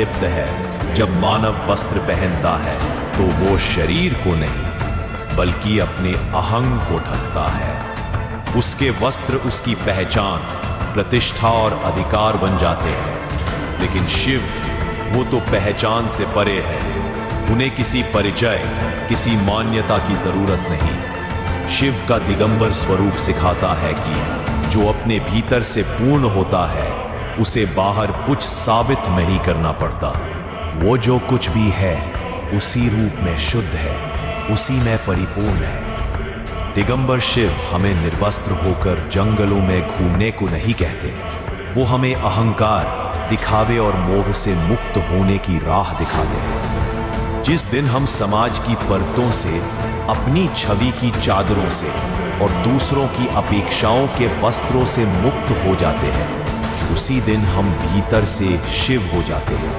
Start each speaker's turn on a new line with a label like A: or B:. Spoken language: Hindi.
A: लिप्त है। जब मानव वस्त्र पहनता है तो वो शरीर को नहीं बल्कि अपने अहंग को ढकता है। उसके वस्त्र उसकी पहचान, प्रतिष्ठा और अधिकार बन जाते हैं। लेकिन शिव, वो तो पहचान से परे है। उन्हें किसी परिचय, किसी मान्यता की जरूरत नहीं। शिव का दिगंबर स्वरूप सिखाता है कि जो अपने भीतर से पूर्ण होता है उसे बाहर कुछ साबित नहीं करना पड़ता। वो जो कुछ भी है उसी रूप में शुद्ध है, उसी में परिपूर्ण है। दिगंबर शिव हमें निर्वस्त्र होकर जंगलों में घूमने को नहीं कहते। वो हमें अहंकार, दिखावे और मोह से मुक्त होने की राह दिखाते हैं। जिस दिन हम समाज की परतों से, अपनी छवि की चादरों से और दूसरों की अपेक्षाओं के वस्त्रों से मुक्त हो जाते हैं, उसी दिन हम भीतर से शिव हो जाते हैं।